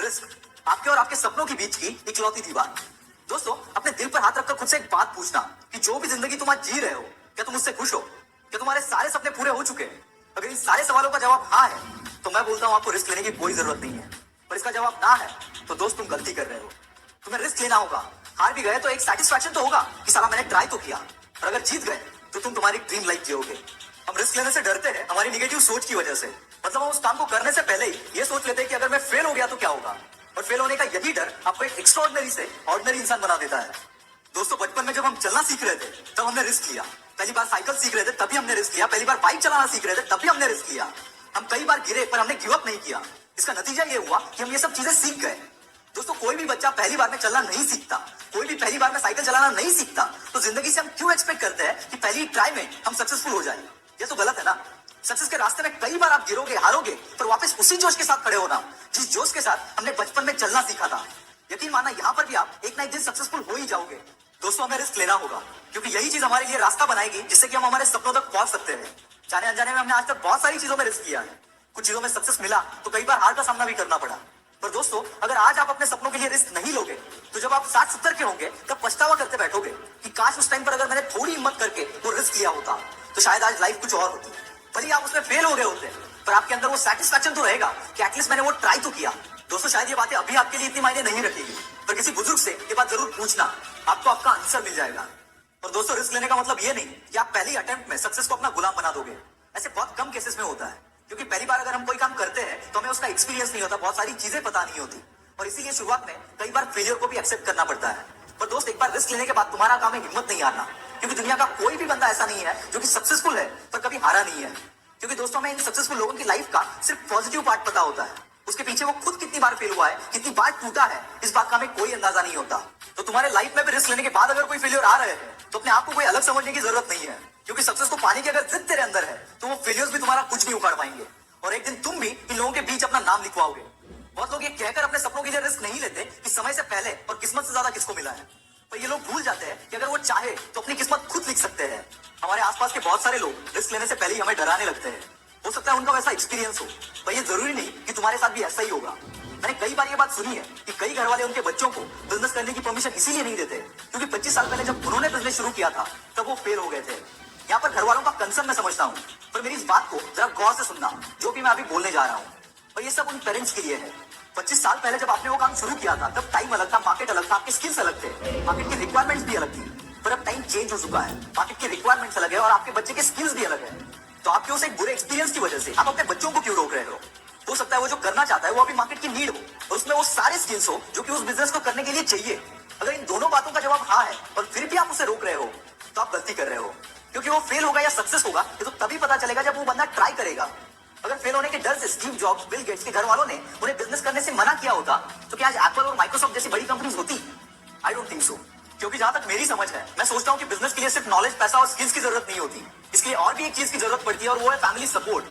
Risk आपके और आपके सपनों के बीच की इकलौती दीवार। दोस्तों, अपने दिल पर हाथ रखकर खुद से एक बात पूछना कि जो भी जिंदगी तुम आज जी रहे हो, क्या तुम उससे खुश हो? क्या तुम्हारे सारे सपने पूरे हो चुके हैं? अगर इन सारे सवालों का जवाब हाँ है, तो मैं बोलता हूं आपको रिस्क लेने की कोई जरूरत नहीं है। पर इसका जवाब ना है, तो दोस्त तुम गलती कर रहे हो। तुम्हें रिस्क लेना होगा। हार भी गए तो एक सेटिस्फैक्शन तो होगा कि साला मैंने ट्राई तो किया। और अगर जीत गए तो तुम तुम्हारी ड्रीम लाइफ जियोगे। हम रिस्क लेने से डरते हैं हमारी निगेटिव सोच की वजह से। मतलब हम उस काम को करने से पहले ही ये सोच लेते हैं कि अगर मैं फेल हो गया तो क्या होगा। और फेल होने का यही डर आपको एक एक्स्ट्रॉर्डिनरी से ऑर्डिनरी इंसान बना देता है। दोस्तों, बचपन में जब हम चलना सीख रहे थे तब हमने रिस्क लिया। पहली बार साइकिल सीख रहे थे तभी हमने रिस्क लिया। पहली बार बाइक चलाना सीख रहे थे तभी हमने रिस्क लिया। हम कई बार गिरे पर हमने गिव अप नहीं किया। इसका नतीजा ये हुआ कि हम ये सब चीजें सीख गए। दोस्तों, कोई भी बच्चा पहली बार में चलना नहीं सीखता, कोई भी पहली बार में साइकिल चलाना नहीं सीखता, तो जिंदगी से हम क्यों एक्सपेक्ट करते हैं कि पहली ट्राई में हम सक्सेसफुल हो जाए? ये तो गलत है ना। सक्सेस के रास्ते में कई बार आप गिरोगे, हारोगे, पर वापस उसी जोश के साथ खड़े होना जिस जोश के साथ हमने बचपन में चलना सीखा था। यकीन मानना, यहाँ पर भी आप एक ना एक दिन सक्सेसफुल हो ही जाओगे। दोस्तों, हमें रिस्क लेना होगा क्योंकि यही चीज हमारे लिए रास्ता बनाएगी जिससे कि हम हमारे सपनों तक पहुंच सकते हैं। जाने अनजाने में हमने आज तक बहुत सारी चीजों में रिस्क किया है। कुछ चीजों में सक्सेस मिला तो कई बार हार का सामना भी करना पड़ा। पर दोस्तों, अगर आज आप अपने सपनों के लिए रिस्क नहीं लोगे तो जब आप 60-70 के होंगे तब पछतावा करते बैठोगे कि काश उस टाइम पर अगर मैंने थोड़ी हिम्मत करके वो रिस्क लिया होता तो शायद आज लाइफ कुछ और होती। भले आप उसमें फेल हो गए होते पर आपके अंदर वो सेटिस्फैक्शन तो रहेगा कि एटलीस्ट मैंने वो ट्राई तो किया। दोस्तों, शायद ये बातें अभी आपके लिए इतनी मायने नहीं रखेगी, पर किसी बुजुर्ग से ये बात जरूर पूछना, आपको आपका आंसर मिल जाएगा। और दोस्तों, रिस्क लेने का मतलब ये नहीं कि आप पहली अटेम्प्ट में सक्सेस को अपना गुलाम बना दोगे। ऐसे बहुत कम केसेस में होता है, क्योंकि पहली बार अगर हम कोई काम करते हैं तो हमें उसका एक्सपीरियंस नहीं होता, बहुत सारी चीजें पता नहीं होती, और इसीलिए शुरुआत में कई बार फेलियर को भी एक्सेप्ट करना पड़ता है। पर दोस्त, एक बार रिस्क लेने के बाद तुम्हारा काम है हिम्मत नहीं हारना, क्योंकि दुनिया का कोई भी बंदा ऐसा नहीं है जो कि सक्सेसफुल है पर कभी हारा नहीं है। क्योंकि दोस्तों, हमें इन सक्सेसफुल लोगों की लाइफ का सिर्फ पॉजिटिव पार्ट पता होता है, उसके पीछे वो खुद कितनी बार फेल हुआ है, कितनी बार टूटा है, इस बात का हमें कोई अंदाजा नहीं होता। तो तुम्हारे लाइफ में भी रिस्क लेने के बाद अगर कोई फेलियर आ रहे हैं तो अपने आप को कोई अलग समझने की जरूरत नहीं है, क्योंकि सक्सेस को पाने की अगर जिद तेरे अंदर है तो वो फेलियर्स भी तुम्हारा कुछ नहीं उखाड़ पाएंगे, और एक दिन तुम भी इन लोगों के बीच अपना नाम लिखवाओगे। बहुत लोग ये कहकर अपने सपनों के लिए रिस्क नहीं लेते कि समय से पहले और किस्मत से ज्यादा किसको मिला है, पर ये लोग भूल जाते हैं कि अगर वो चाहे तो अपनी किस्मत खुद लिख सकते हैं। हमारे आसपास के बहुत सारे लोग रिस्क लेने से पहले ही हमें डराने लगते हैं। हो सकता है उनका वैसा एक्सपीरियंस हो, पर ये जरूरी नहीं कि तुम्हारे साथ भी ऐसा ही होगा। मैंने कई बार ये बात सुनी है कि कई घर वाले उनके बच्चों को बिजनेस करने की परमिशन इसीलिए नहीं देते क्योंकि 25 साल पहले जब उन्होंने बिजनेस शुरू किया था तब वो फेल हो गए थे। यहाँ पर घर वालों का कंसर्न मैं समझता हूँ, पर मेरी इस बात को जरा गौर से सुनना जो भी मैं अभी बोलने जा रहा हूँ। और ये सब उन पेरेंट्स के लिए है। 25 साल पहले जब आपने वो काम शुरू किया था तब टाइम अलग था, मार्केट अलग था, आपके स्किल्स अलग थे, मार्केट की रिक्वायरमेंट्स भी अलग थी। पर अब टाइम चेंज हो चुका है, मार्केट की रिक्वायरमेंट्स अलग है और आपके बच्चे के स्किल्स भी अलग है। तो आपके उस एक बुरे एक्सपीरियंस की वजह से आप अपने बच्चों को क्यों रोक रहे हो सकता है वो जो करना चाहता है वो अभी मार्केट की नीड हो और उसमें वो सारे स्किल्स हो जो कि उस बिजनेस को करने के लिए चाहिए। अगर इन दोनों बातों का जवाब हाँ है और फिर भी आप उसे रोक रहे हो तो आप गलती कर रहे हो, क्योंकि वो फेल होगा या सक्सेस होगा ये तो तभी पता चलेगा जब वो बंदा ट्राई करेगा। अगर फेल होने के डर से स्टीव जॉब्स, बिल गेट्स के घर वालों ने उन्हें बिजनेस करने से मना किया होता तो क्या आज एप्पल और माइक्रोसॉफ्ट जैसी बड़ी कंपनीज होती? I don't think so. क्योंकि जहां तक मेरी समझ है, मैं सोचता हूं कि बिजनेस के लिए सिर्फ नॉलेज, पैसा और स्किल्स की जरूरत नहीं होती, इसके लिए और भी एक चीज की जरूरत पड़ती है और वो है फैमिली सपोर्ट।